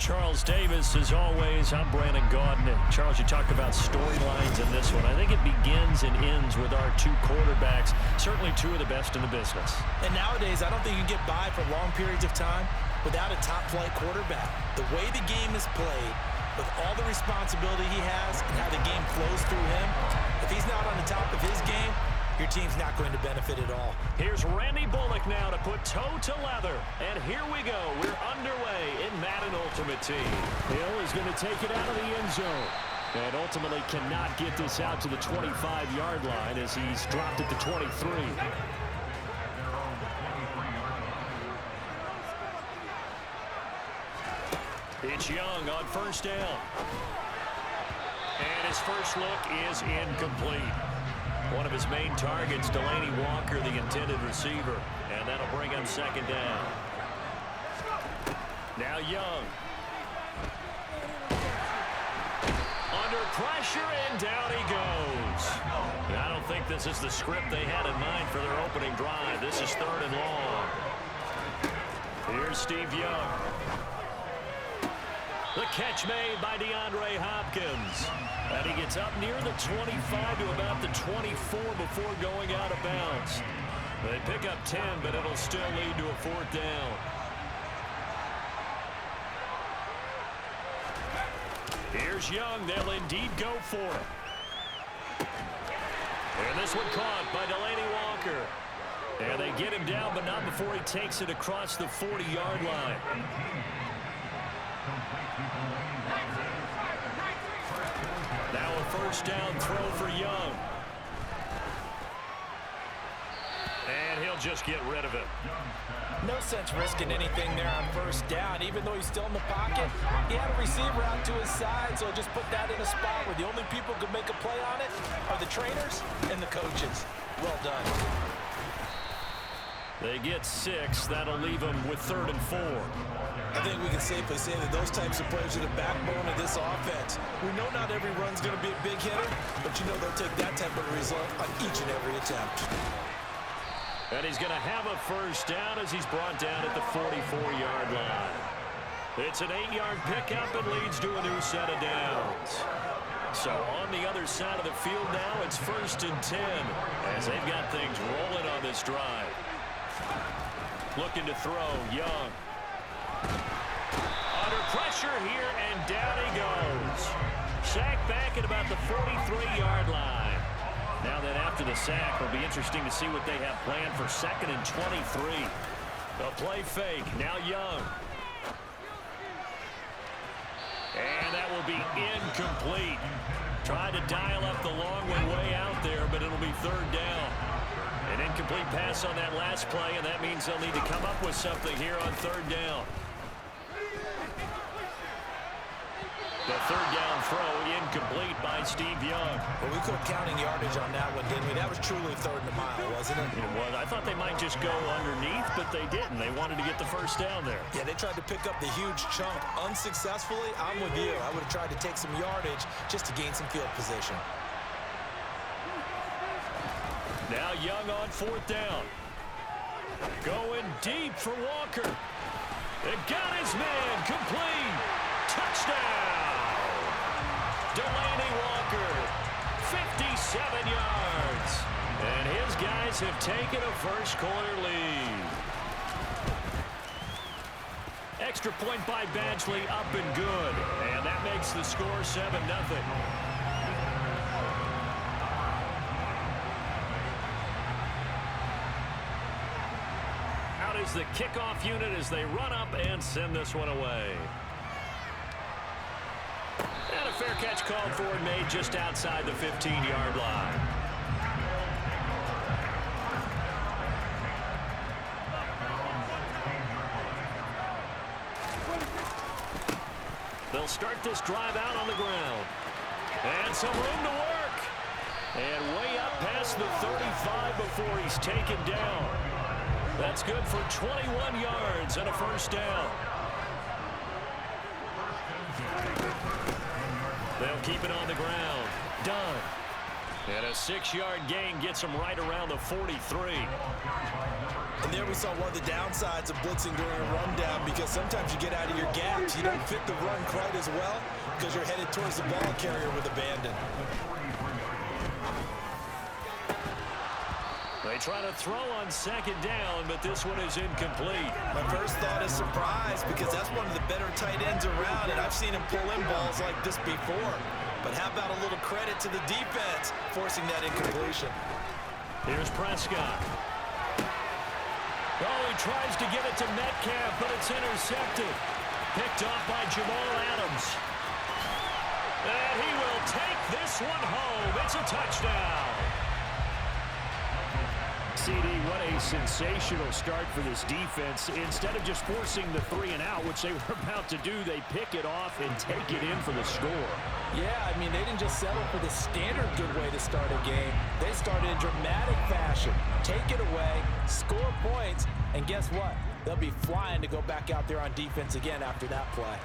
Charles Davis, as always. I'm Brandon Gaudin. And Charles, you talked about storylines in this one. I think it begins and ends with our two quarterbacks, certainly two of the best in the business. And nowadays, I don't think you can get by for long periods of time without a top-flight quarterback. The way the game is played, with all the responsibility he has and how the game flows through him, if he's not on the top of his game, your team's not going to benefit at all. Here's Randy Bullock now to put toe to leather. And here we go. We're underway in Madden Ultimate Team. Hill is going to take it out of the end zone. And ultimately cannot get this out to the 25-yard line as he's dropped at the 23. It's Young on first down. And his first look is incomplete. One of his main targets, Delaney Walker, the intended receiver. And that'll bring him second down. Now Young. Under pressure, and down he goes. I don't think this is the script they had in mind for their opening drive. This is 3rd and long. Here's Steve Young. The catch made by DeAndre Hopkins. And he gets up near the 25 to about the 24 before going out of bounds. They pick up 10, but it'll still lead to a 4th down. Here's Young. They'll indeed go for it. And this one caught by Delaney Walker. And they get him down, but not before he takes it across the 40-yard line. Now a first down throw for Young. And he'll just get rid of it. No sense risking anything there on first down. Even though he's still in the pocket, he had a receiver out to his side, so just put that in a spot where the only people who can make a play on it are the trainers and the coaches. Well done. They get 6. That'll leave them with 3rd and 4. I think we can safely say that those types of players are the backbone of this offense. We know not every run's going to be a big hitter, but you know they'll take that type of result on each and every attempt. And he's going to have a first down as he's brought down at the 44-yard line. It's an 8-yard pickup and leads to a new set of downs. So on the other side of the field now, it's 1st and 10 as they've got things rolling on this drive. Looking to throw, Young. Under pressure here, and down he goes. Sacked back at about the 43-yard line. Now then, after the sack, it'll be interesting to see what they have planned for 2nd and 23. The play fake, now Young. And that will be incomplete. Tried to dial up the long one way out there, but it'll be 3rd down. An incomplete pass on that last play, and that means they'll need to come up with something here on 3rd down. The 3rd down throw incomplete by Steve Young. Well, we quit counting yardage on that one, didn't we? That was truly 3rd and a mile, wasn't it? It was. I thought they might just go underneath, but they didn't. They wanted to get the first down there. Yeah, they tried to pick up the huge chunk unsuccessfully. I'm with you. I would have tried to take some yardage just to gain some field position. Now Young on 4th down. Going deep for Walker. It got his man complete. Touchdown. Delaney Walker, 57 yards. And his guys have taken a first-quarter lead. Extra point by Badgley, up and good. And that makes the score 7-0. Out is the kickoff unit as they run up and send this one away. And a fair catch called for and made just outside the 15-yard line. They'll start this drive out on the ground. And some room to work. And way up past the 35 before he's taken down. That's good for 21 yards and a first down. They'll keep it on the ground. Dunn. And a 6-yard gain gets him right around the 43. And there we saw one of the downsides of blitzing during a rundown, because sometimes you get out of your gaps. You don't fit the run quite as well because you're headed towards the ball carrier with abandon. They try to throw on second down, but this one is incomplete. My first thought is surprise, because that's one of the better tight ends around, and I've seen him pull in balls like this before. But how about a little credit to the defense forcing that incompletion? Here's Prescott. Oh, he tries to get it to Metcalf, but it's intercepted. Picked off by Jamal Adams. And he will take this one home. It's a touchdown. CD, what a sensational start for this defense. Instead of just forcing the 3-and-out, which they were about to do, they pick it off and take it in for the score. Yeah, I mean, they didn't just settle for the standard good way to start a game. They started in dramatic fashion. Take it away, score points, and guess what? They'll be flying to go back out there on defense again after that play.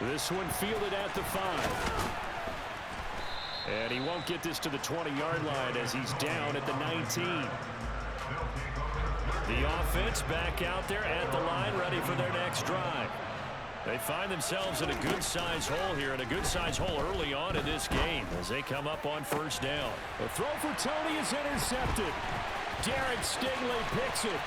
This one fielded at the 5. And he won't get this to the 20-yard line as he's down at the 19. The offense back out there at the line, ready for their next drive. They find themselves in a good-sized hole here, and a good-sized hole early on in this game as they come up on first down. The throw for Tony is intercepted. Derek Stingley picks it.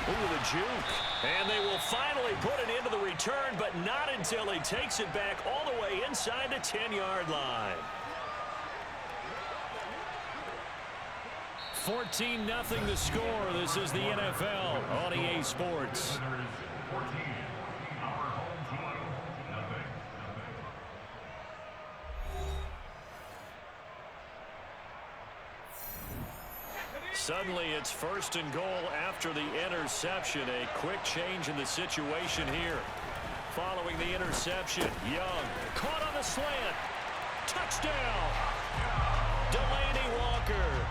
Ooh, the juke. And they will finally put it into the return, but not until he takes it back all the way inside the 10-yard line. 14-0 the score. This is the NFL on EA Sports. Suddenly it's first and goal after the interception. A quick change in the situation here. Following the interception, Young caught on the slant. Touchdown! Delaney Walker,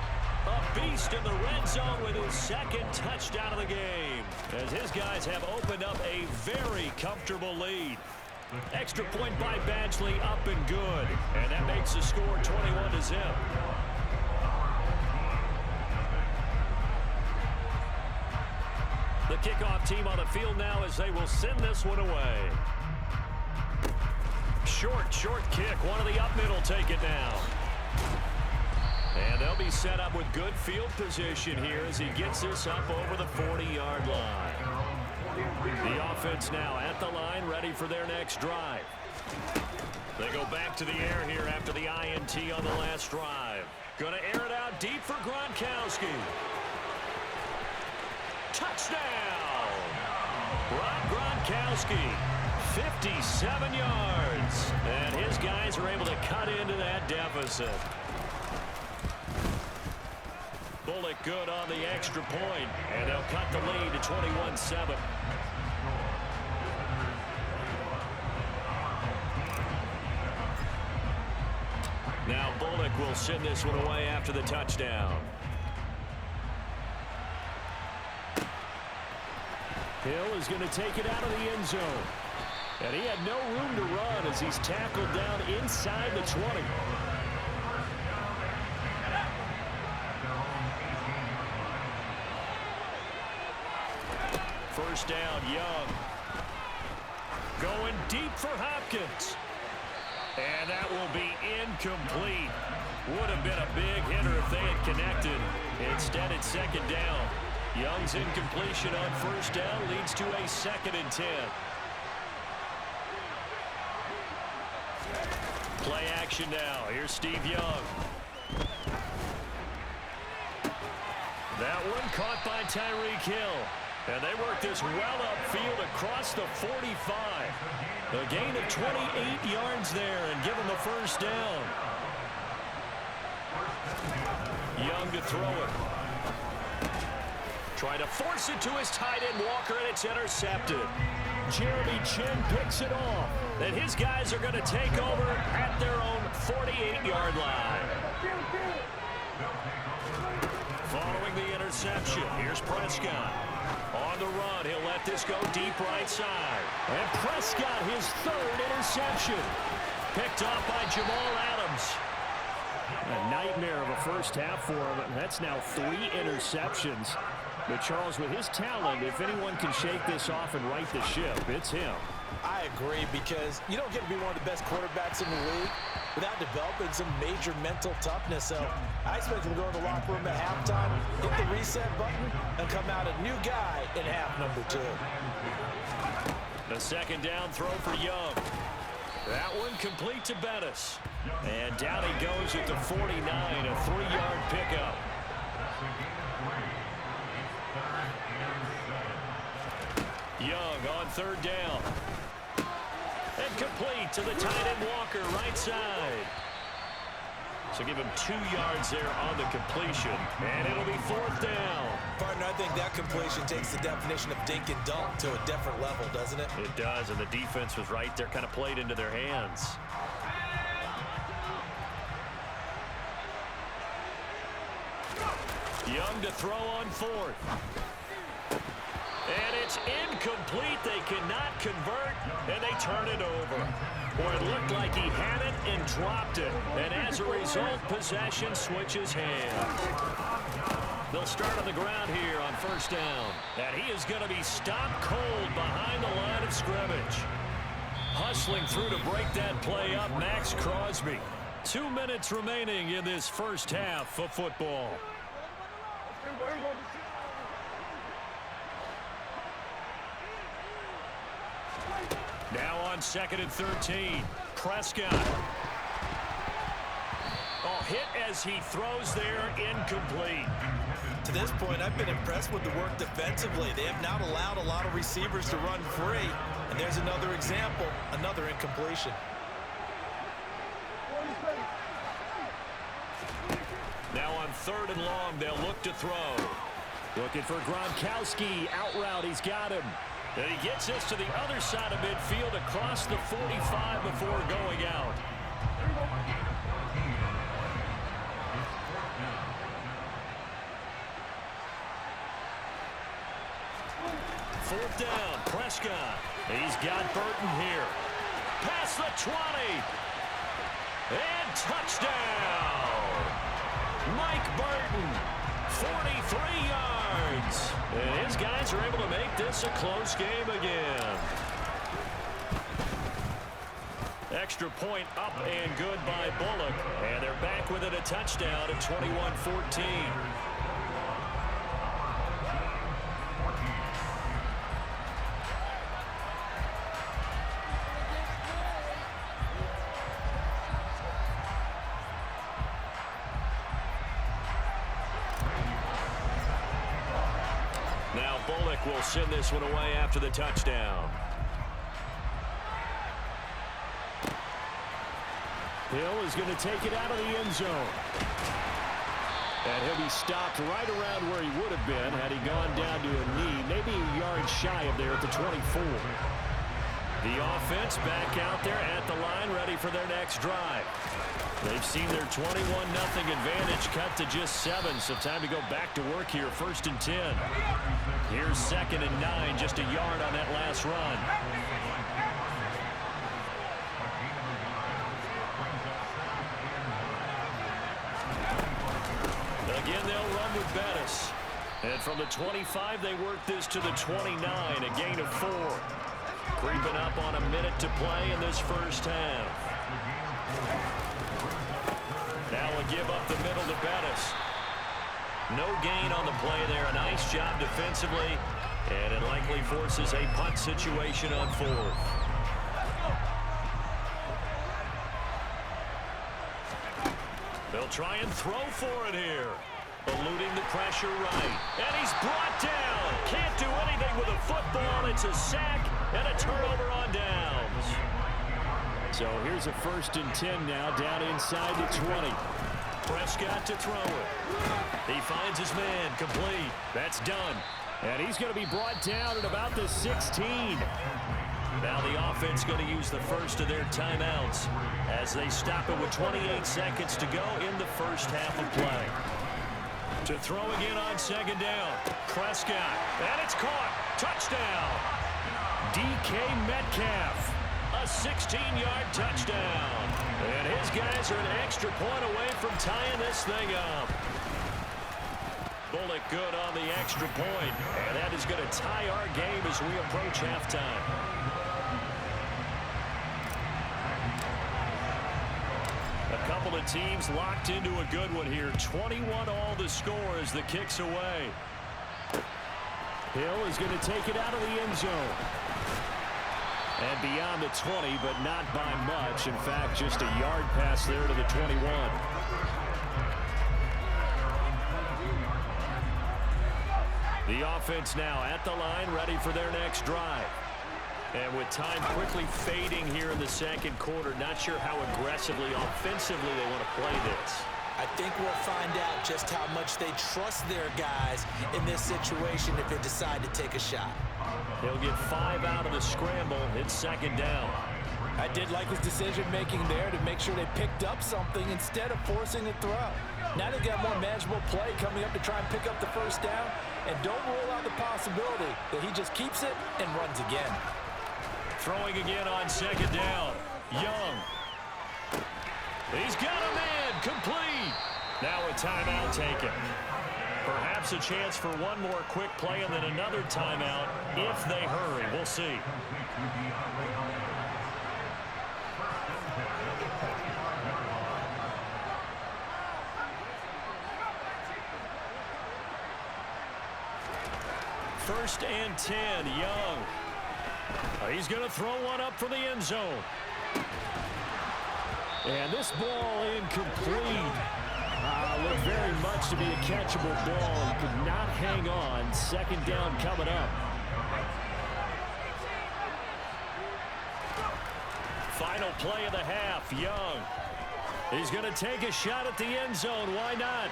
a beast in the red zone with his second touchdown of the game, as his guys have opened up a very comfortable lead. Extra point by Badgley, up and good. And that makes the score 21-0. The kickoff team on the field now as they will send this one away. Short kick. One of the up middle take it now. And they'll be set up with good field position here as he gets this up over the 40-yard line. The offense now at the line, ready for their next drive. They go back to the air here after the INT on the last drive. Going to air it out deep for Gronkowski. Touchdown! Rob Gronkowski, 57 yards. And his guys are able to cut into that deficit. Bullock good on the extra point, and they'll cut the lead to 21-7. Now Bullock will send this one away after the touchdown. Hill is going to take it out of the end zone. And he had no room to run as he's tackled down inside the 20. First down, Young. Going deep for Hopkins. And that will be incomplete. Would have been a big hitter if they had connected. Instead, it's second down. Young's incompletion on first down leads to a 2nd and 10. Play action now. Here's Steve Young. That one caught by Tyreek Hill. And they work this well upfield across the 45. A gain of 28 yards there and give them the first down. Young to throw it. Trying to force it to his tight end, Walker, and it's intercepted. Jeremy Chin picks it off. And his guys are going to take over at their own 48-yard line. Following the interception, here's Prescott. On the run, he'll let this go deep right side. And Prescott, his 3rd interception. picked off by Jamal Adams. A nightmare of a first half for him. That's now 3 interceptions. But Charles, with his talent, if anyone can shake this off and right the ship, it's him. I agree, because you don't get to be one of the best quarterbacks in the league without developing some major mental toughness. So I expect him to go in the locker room at halftime, hit the reset button, and come out a new guy in half number 2. The second down throw for Young. That one complete to Bettis. And down he goes at the 49, a 3-yard pickup. Young on third down. And complete to the tight end Walker, right side. So give him 2 yards there on the completion. And it'll be fourth down. Partner, I think that completion takes the definition of dink and dunk to a different level, doesn't it? It does, and the defense was right there, kind of played into their hands. Young to throw on fourth. And it's incomplete. They cannot convert, and they turn it over. Or it looked like he had it and dropped it. And as a result, possession switches hands. They'll start on the ground here on first down. And he is going to be stopped cold behind the line of scrimmage. Hustling through to break that play up, Max Crosby. 2 minutes remaining in this first half of football. Now on 2nd and 13. Prescott. Oh, hit as he throws there, incomplete. To this point, I've been impressed with the work defensively. They have not allowed a lot of receivers to run free. And there's another example, another incompletion. Now on 3rd and long, they'll look to throw. Looking for Gronkowski. Out route, he's got him. And he gets this to the other side of midfield across the 45 before going out. Fourth down, Prescott. He's got Burton here. Past the 20. And touchdown. Mike Burton, 43 yards. And his guys are able to make this a close game again. Extra point up and good by Bullock. And they're back within a touchdown at 21-14. Now Bullock will send this one away after the touchdown. Hill is going to take it out of the end zone. And he'll be stopped right around where he would have been had he gone down to a knee, maybe a yard shy of there at the 24. The offense back out there at the line, ready for their next drive. They've seen their 21-0 advantage cut to just 7, so time to go back to work here, 1st and 10. Here's 2nd and 9, just a yard on that last run. Again, they'll run with Bettis. And from the 25, they work this to the 29, a gain of 4. Creeping up on a minute to play in this first half. Now we'll give up the middle to Bettis. No gain on the play there. A nice job defensively. And it likely forces a punt situation on 4th. They'll try and throw for it here. Eluding the pressure right. And he's brought down. Can't do anything with a football. It's a sack and a turnover on downs. So here's a 1st and 10 now, down inside the 20. Prescott to throw it. He finds his man, complete. That's done. And he's going to be brought down at about the 16. Now the offense going to use the first of their timeouts as they stop it with 28 seconds to go in the first half of play. To throw again on 2nd down. Prescott. And it's caught. Touchdown. DK Metcalf. A 16-yard touchdown. And his guys are an extra point away from tying this thing up. Bullock good on the extra point. And that is going to tie our game as we approach halftime. A couple of teams locked into a good one here. 21 all the score as the kick's away. Hill is going to take it out of the end zone. And beyond the 20, but not by much. In fact, just a yard pass there to the 21. The offense now at the line, ready for their next drive. And with time quickly fading here in the second quarter, not sure how aggressively, offensively they want to play this. I think we'll find out just how much they trust their guys in this situation if they decide to take a shot. He'll get 5 out of the scramble. It's second down. I did like his decision-making there to make sure they picked up something instead of forcing a throw. Now they've got more manageable play coming up to try and pick up the first down. And don't rule out the possibility that he just keeps it and runs again. Throwing again on second down. Young. He's got a man. Complete. Now a timeout taken. Perhaps a chance for one more quick play and then another timeout if they hurry. We'll see. First and 10, Young. He's going to throw one up for the end zone. And this ball incomplete. Looked very much to be a catchable ball. He could not hang on. Second down coming up. Final play of the half, Young. He's going to take a shot at the end zone. Why not?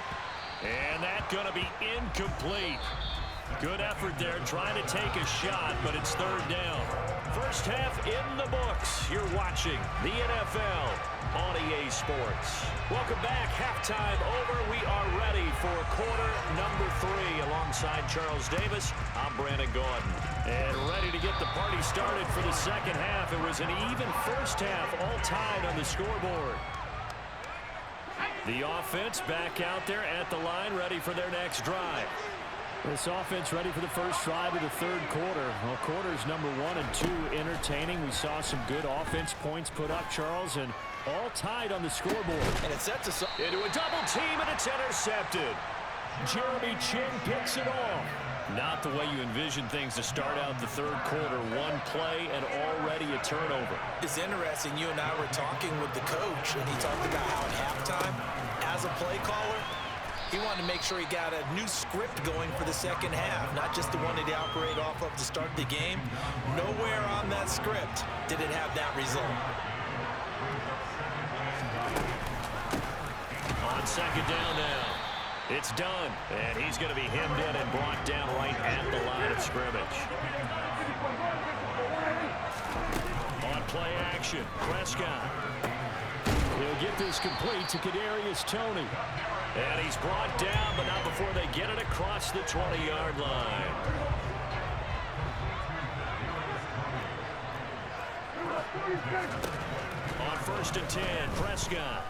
And that's going to be incomplete. Good effort there trying to take a shot, but it's third down. First half in the books. You're watching the NFL on EA Sports. Welcome back. Halftime over. We are ready for quarter number 3 alongside Charles Davis. I'm Brandon Gordon. And ready to get the party started for the second half. It was an even first half, all tied on the scoreboard. The offense back out there at the line, ready for their next drive. This offense ready for the first drive of the third quarter. Well, quarters number 1 and 2 entertaining. We saw some good offense points put up, Charles, and all tied on the scoreboard. And it sets us up into a double team, and it's intercepted. Jeremy Chin picks it off. Not the way you envision things to start out the third quarter. One play and already a turnover. It's interesting. You and I were talking with the coach, and he talked about how at halftime, as a play caller, he wanted to make sure he got a new script going for the second half, not just the one that he operated off of to start the game. Nowhere on that script did it have that result. On second down now. It's done, and he's going to be hemmed in and brought down right at the line of scrimmage. On play action, Prescott. He'll get this complete to Kadarius Toney. And he's brought down, but not before they get it across the 20-yard line. On first and 10, Prescott.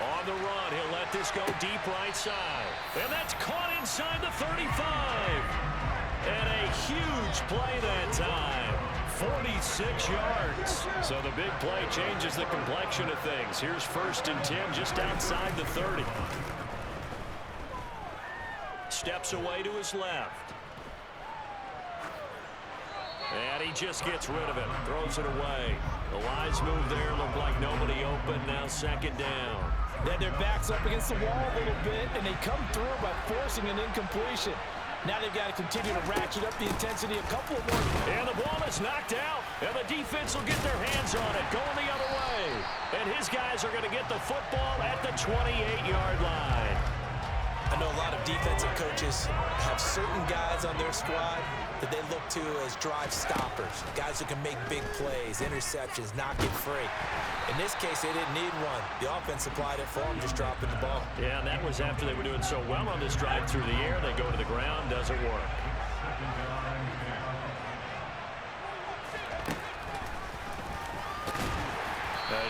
On the run, he'll let this go deep right side. And that's caught inside the 35. And a huge play that time. 46 yards. So the big play changes the complexion of things. Here's first and 10 just outside the 30. Steps away to his left. And he just gets rid of it. Throws it away. The wise move there. Looked like nobody open. Now second down. Then their back's up against the wall a little bit, and they come through by forcing an incompletion. Now they've got to continue to ratchet up the intensity a couple of more. And the ball is knocked out. And the defense will get their hands on it, going the other way. And his guys are going to get the football at the 28-yard line. I know a lot of defensive coaches have certain guys on their squad that they look to as drive stoppers, guys who can make big plays, interceptions, knock it free. In this case, they didn't need one. The offense supplied it for them, just dropping the ball. Yeah, and that was after they were doing so well on this drive through the air. They go to the ground, doesn't work.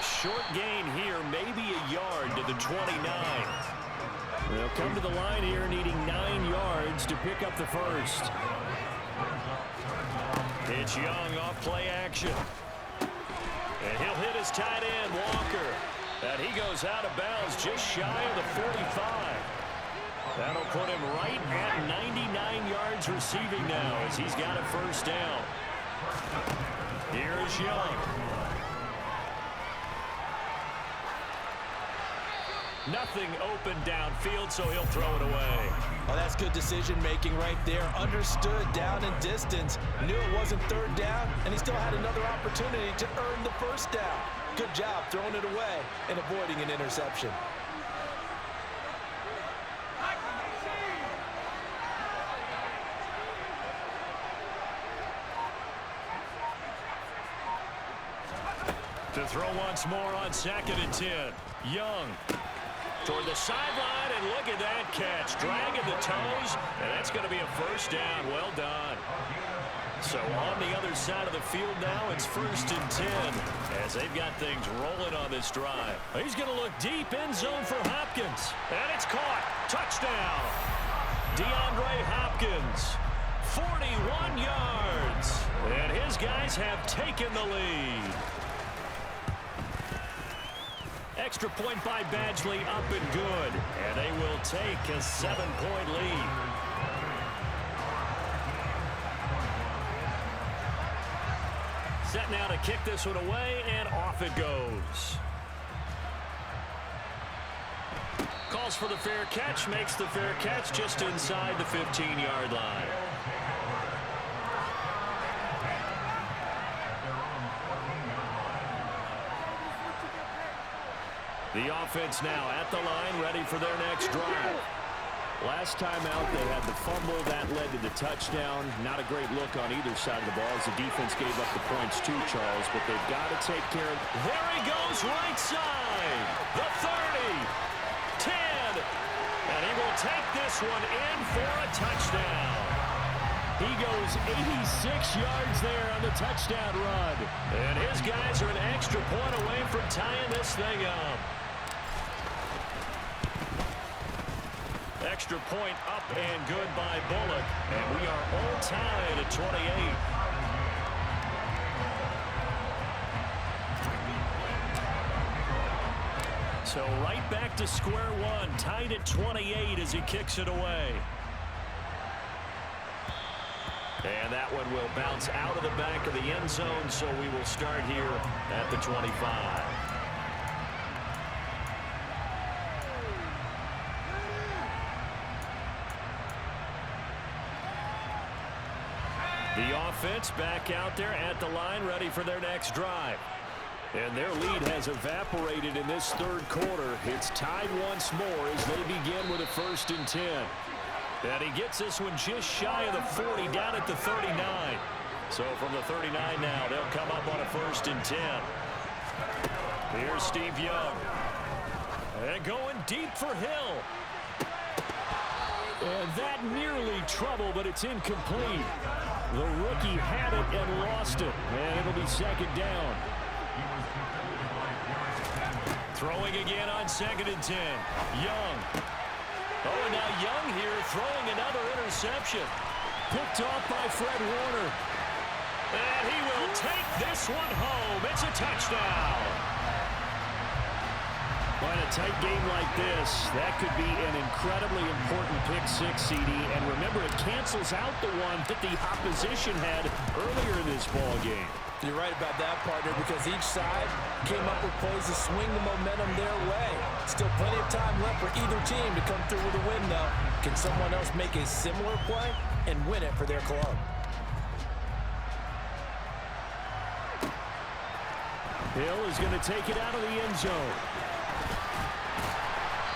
A short gain here, maybe a yard to the 29. They'll come to the line here needing 9 yards to pick up the first. It's Young off play action. And he'll hit his tight end, Walker. And he goes out of bounds just shy of the 45. That'll put him right at 99 yards receiving now as he's got a first down. Here's Young. Nothing open downfield, so he'll throw it away. Oh, that's good decision-making right there. Understood down and distance. Knew it wasn't third down, and he still had another opportunity to earn the first down. Good job throwing it away and avoiding an interception. To throw once more on 2nd and 10. Young toward the sideline, and look at that catch. Dragging the toes, and that's going to be a first down. Well done. So on the other side of the field now, it's 1st and 10 as they've got things rolling on this drive. He's going to look deep end zone for Hopkins, and it's caught. Touchdown. DeAndre Hopkins, 41 yards, and his guys have taken the lead. Extra point by Badgley up and good. And they will take a 7-point lead. Set now to kick this one away, and off it goes. Calls for the fair catch, makes the fair catch just inside the 15-yard line. The offense now at the line, ready for their next drive. Last time out, they had the fumble. That led to the touchdown. Not a great look on either side of the ball as the defense gave up the points too, Charles, but they've got to take care of it. There he goes, right side. The 30, 10, and he will take this one in for a touchdown. He goes 86 yards there on the touchdown run. And his guys are an extra point away from tying this thing up. Extra point up and good by Bullock. And we are all tied at 28. So right back to square one. Tied at 28 as he kicks it away. And that one will bounce out of the back of the end zone, so we will start here at the 25. The offense back out there at the line, ready for their next drive. And their lead has evaporated in this third quarter. It's tied once more as they begin with a 1st and 10. And he gets this one just shy of the 40, down at the 39. So from the 39 now, they'll come up on a 1st and 10. Here's Steve Young. And going deep for Hill. And that nearly trouble, but it's incomplete. The rookie had it and lost it. And it'll be 2nd down. Throwing again on 2nd and 10. Young. Oh, and now Young here throwing another interception. Picked off by Fred Warner. And he will take this one home. It's a touchdown. Well, in a tight game like this, that could be an incredibly important pick-6, CD. And remember, it cancels out the one that the opposition had earlier in this ball game. You're right about that, partner, because each side came up with plays to swing the momentum their way. Still plenty of time left for either team to come through with a win, though. Can someone else make a similar play and win it for their club? Hill is going to take it out of the end zone.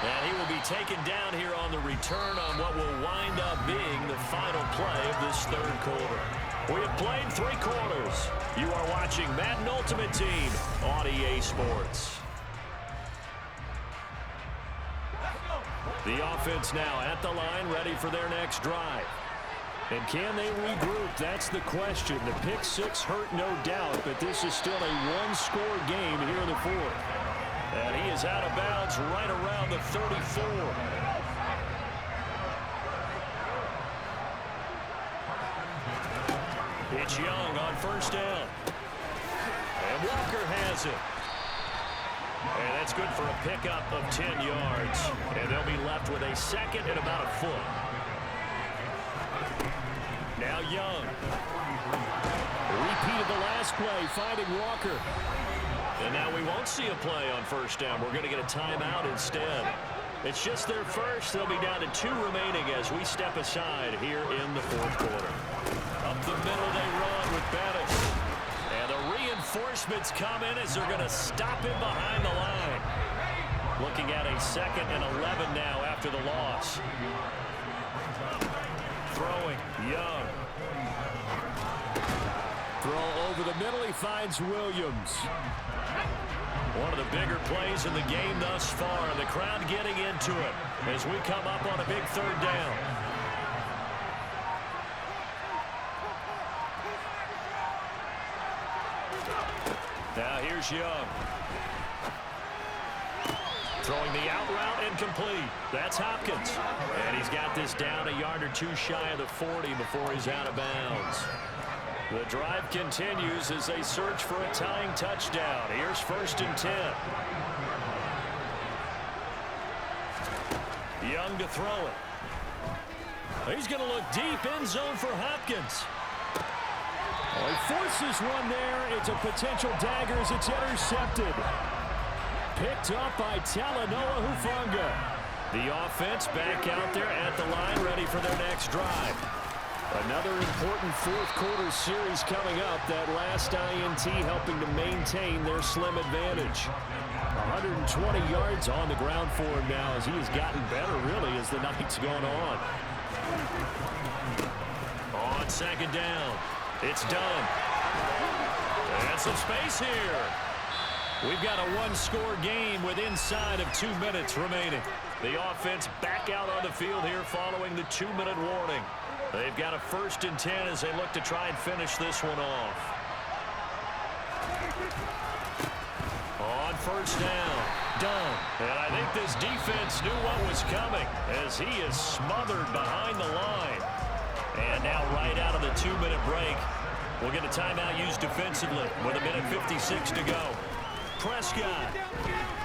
And he will be taken down here on the return on what will wind up being the final play of this third quarter. We have played 3 quarters. You are watching Madden Ultimate Team on EA Sports. The offense now at the line, ready for their next drive. And can they regroup? That's the question. The pick six hurt, no doubt, but this is still a one-score game here in the fourth. And he is out of bounds right around the 34. It's Young on first down. And Walker has it. And that's good for a pickup of 10 yards. And they'll be left with a second and about a foot. Now Young. Repeat of the last play, finding Walker. And now we won't see a play on first down. We're going to get a timeout instead. It's just their first. They'll be down to 2 remaining as we step aside here in the fourth quarter. Up the middle they run with Bettis. And the reinforcements come in as they're going to stop him behind the line. Looking at a 2nd and 11 now after the loss. Throwing, Young. Throw over the middle, he finds Williams. One of the bigger plays in the game thus far, and the crowd getting into it as we come up on a big 3rd down. Now here's Young. Throwing the out route incomplete. That's Hopkins. And he's got this down a yard or 2 shy of the 40 before he's out of bounds. The drive continues as they search for a tying touchdown. Here's 1st and 10. Young to throw it. He's going to look deep, end zone for Hopkins. Oh, he forces one there. It's a potential dagger as it's intercepted. Picked up by Talanoa Hufanga. The offense back out there at the line, ready for their next drive. Another important fourth quarter series coming up. That last INT helping to maintain their slim advantage. 120 yards on the ground for him now as he has gotten better really as the night's gone on. On 2nd down, it's done. And some space here. We've got a one-score game with inside of 2 minutes remaining. The offense back out on the field here following the 2-minute warning. They've got a 1st and 10 as they look to try and finish this one off. On 1st down, done. And I think this defense knew what was coming as he is smothered behind the line. And now right out of the 2-minute break, we'll get a timeout used defensively with 1:56 to go. Prescott,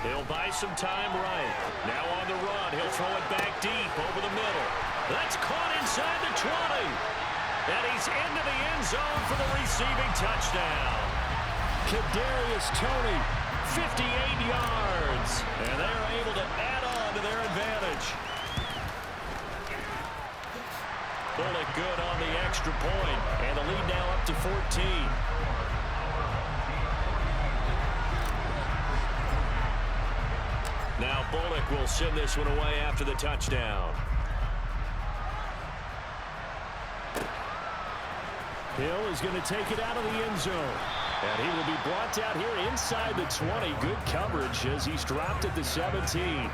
he'll buy some time right. Now on the run, he'll throw it back deep over the middle. That's caught inside the 20. And he's into the end zone for the receiving touchdown. Kadarius Toney, 58 yards. And they're able to add on to their advantage. Bullock good on the extra point. And the lead now up to 14. Now Bullock will send this one away after the touchdown. Hill is going to take it out of the end zone. And he will be brought down here inside the 20. Good coverage as he's dropped at the 17.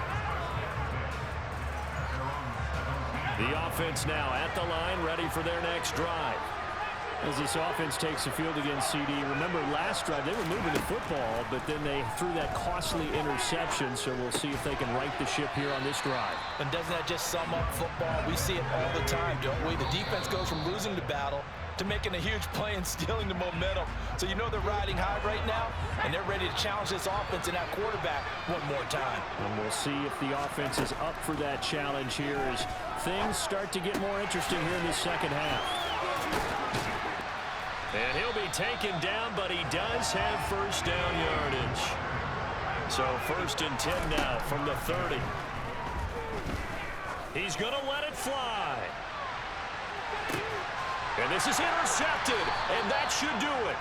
The offense now at the line, ready for their next drive. As this offense takes the field against CD, remember last drive they were moving the football, but then they threw that costly interception, so we'll see if they can right the ship here on this drive. And doesn't that just sum up football? We see it all the time, don't we? The defense goes from losing the battle to making a huge play and stealing the momentum. So you know they're riding high right now, and they're ready to challenge this offense and that quarterback one more time. And we'll see if the offense is up for that challenge here as things start to get more interesting here in the second half. And he'll be taken down, but he does have 1st down yardage. So 1st and 10 now from the 30. He's going to let it fly. And this is intercepted, and that should do it.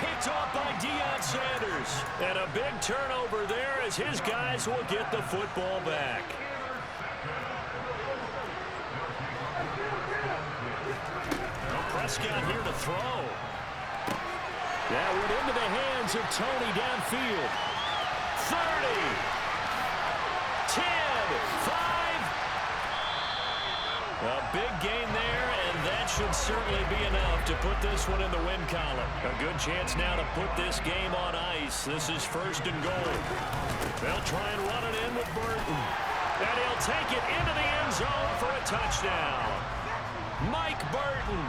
Picked off by Deion Sanders. And a big turnover there as his guys will get the football back. Prescott here to throw. That went into the hands of Toney downfield. 30, 10, 5. A big gain there, and that should certainly be enough to put this one in the win column. A good chance now to put this game on ice. This is 1st and goal. They'll try and run it in with Burton. And he'll take it into the end zone for a touchdown. Mike Burton,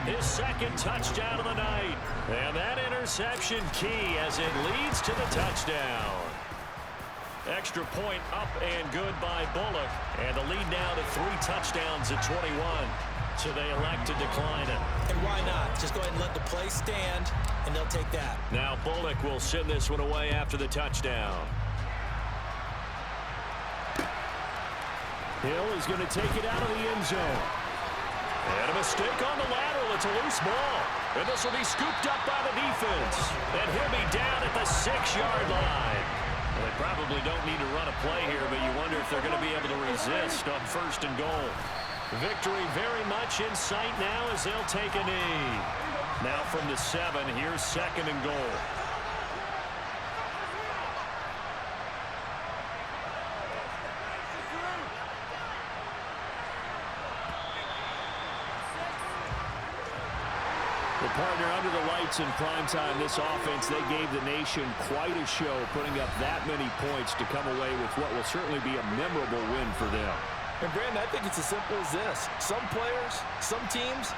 his 2nd touchdown of the night. And that interception key as it leads to the touchdown. Extra point up and good by Bullock. And the lead now to 3 touchdowns at 21. So they elect to decline it. And why not? Just go ahead and let the play stand, and they'll take that. Now Bullock will send this one away after the touchdown. Hill is going to take it out of the end zone. And a mistake on the lateral. It's a loose ball. And this will be scooped up by the defense. And he'll be down at the 6-yard line. Well, they probably don't need to run a play here, but you wonder if they're going to be able to resist on 1st and goal. Victory very much in sight now as they'll take a knee. Now from the 7, here's 2nd and goal. The partner under the lights in primetime, this offense, they gave the nation quite a show, putting up that many points to come away with what will certainly be a memorable win for them. And Brandon, I think it's as simple as this. Some players, some teams,